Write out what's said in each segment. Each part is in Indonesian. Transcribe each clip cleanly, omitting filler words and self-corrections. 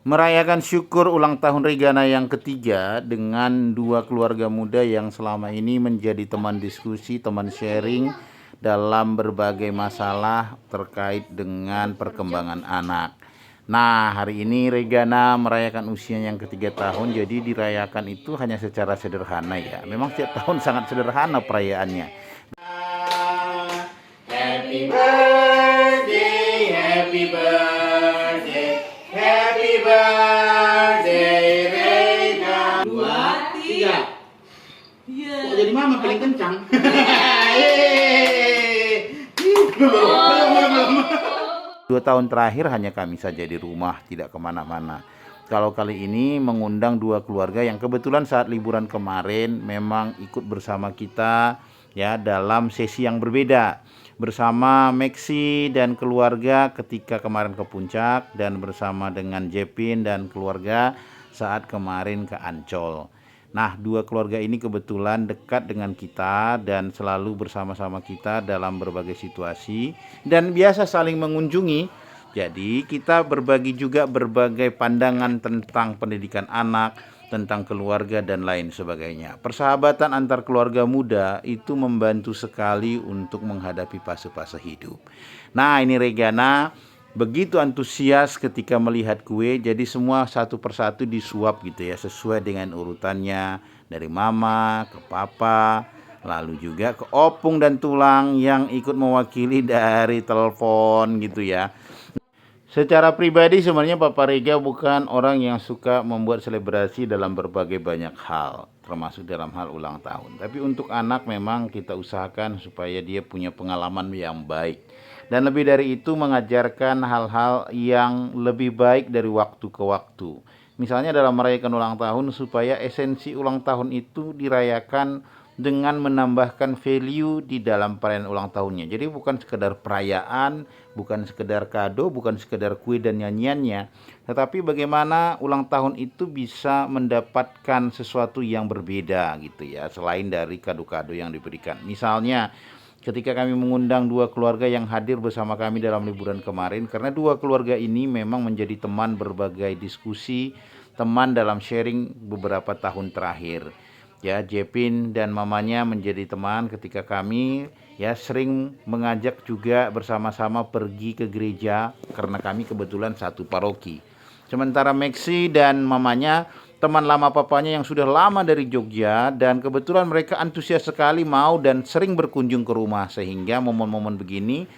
Merayakan syukur ulang tahun Regana yang ketiga dengan dua keluarga muda yang selama ini menjadi teman diskusi, teman sharing dalam berbagai masalah terkait dengan perkembangan anak. Nah, hari ini Regana merayakan usia yang ketiga tahun, jadi dirayakan itu hanya secara sederhana ya. Memang setiap tahun sangat sederhana perayaannya. Happy birthday, happy birthday, happy birthday, Rega. 2, 3. Kok jadi mama paling kencang? Belum. 2 tahun terakhir hanya kami saja di rumah, tidak kemana-mana. Kalau kali ini mengundang dua keluarga yang kebetulan saat liburan kemarin memang ikut bersama kita ya dalam sesi yang berbeda. Bersama Maxi dan keluarga ketika kemarin ke Puncak, dan bersama dengan Jepin dan keluarga saat kemarin ke Ancol. Nah, dua keluarga ini kebetulan dekat dengan kita dan selalu bersama-sama kita dalam berbagai situasi dan biasa saling mengunjungi. Jadi kita berbagi juga berbagai pandangan tentang pendidikan anak, tentang keluarga dan lain sebagainya. Persahabatan antar keluarga muda itu membantu sekali untuk menghadapi fase-fase hidup. Nah, ini Regana begitu antusias ketika melihat kue, jadi semua satu persatu disuap gitu ya, sesuai dengan urutannya dari mama ke papa, lalu juga ke opung dan tulang yang ikut mewakili dari telepon gitu ya. Secara pribadi sebenarnya Papa Rega bukan orang yang suka membuat selebrasi dalam berbagai banyak hal, termasuk dalam hal ulang tahun. Tapi untuk anak memang kita usahakan supaya dia punya pengalaman yang baik. Dan lebih dari itu mengajarkan hal-hal yang lebih baik dari waktu ke waktu. Misalnya dalam merayakan ulang tahun supaya esensi ulang tahun itu dirayakan dengan menambahkan value di dalam perayaan ulang tahunnya. Jadi bukan sekedar perayaan, bukan sekedar kado, bukan sekedar kue dan nyanyiannya, tetapi bagaimana ulang tahun itu bisa mendapatkan sesuatu yang berbeda gitu ya, selain dari kado-kado yang diberikan. Misalnya ketika kami mengundang dua keluarga yang hadir bersama kami dalam liburan kemarin, karena dua keluarga ini memang menjadi teman berbagai diskusi, teman dalam sharing beberapa tahun terakhir. Ya, Jepin dan mamanya menjadi teman ketika kami ya sering mengajak juga bersama-sama pergi ke gereja karena kami kebetulan satu paroki. Sementara Maxi dan mamanya teman lama papanya yang sudah lama dari Jogja, dan kebetulan mereka antusias sekali mau dan sering berkunjung ke rumah, sehingga momen-momen begini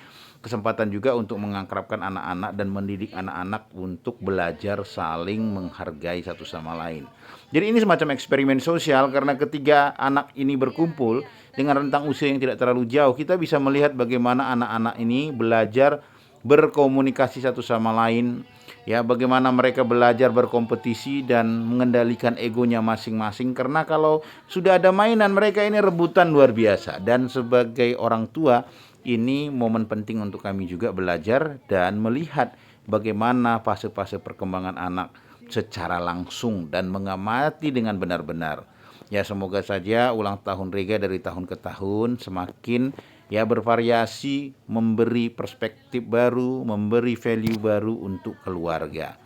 kesempatan juga untuk mengakrabkan anak-anak dan mendidik anak-anak untuk belajar saling menghargai satu sama lain. Jadi ini semacam eksperimen sosial, karena ketiga anak ini berkumpul dengan rentang usia yang tidak terlalu jauh, kita bisa melihat bagaimana anak-anak ini belajar berkomunikasi satu sama lain, ya, bagaimana mereka belajar berkompetisi dan mengendalikan egonya masing-masing. Karena kalau sudah ada mainan, mereka ini rebutan luar biasa. Dan sebagai orang tua, ini momen penting untuk kami juga belajar dan melihat bagaimana fase-fase perkembangan anak secara langsung dan mengamati dengan benar-benar. Ya, semoga saja ulang tahun Rega dari tahun ke tahun semakin ya bervariasi, memberi perspektif baru, memberi value baru untuk keluarga.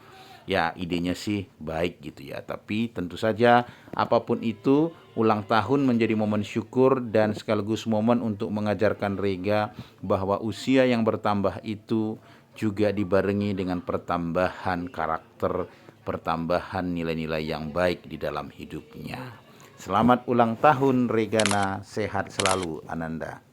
Ya, idenya sih baik gitu ya, tapi tentu saja apapun itu, ulang tahun menjadi momen syukur dan sekaligus momen untuk mengajarkan Rega bahwa usia yang bertambah itu juga dibarengi dengan pertambahan karakter, pertambahan nilai-nilai yang baik di dalam hidupnya. Selamat ulang tahun Regana, sehat selalu Ananda.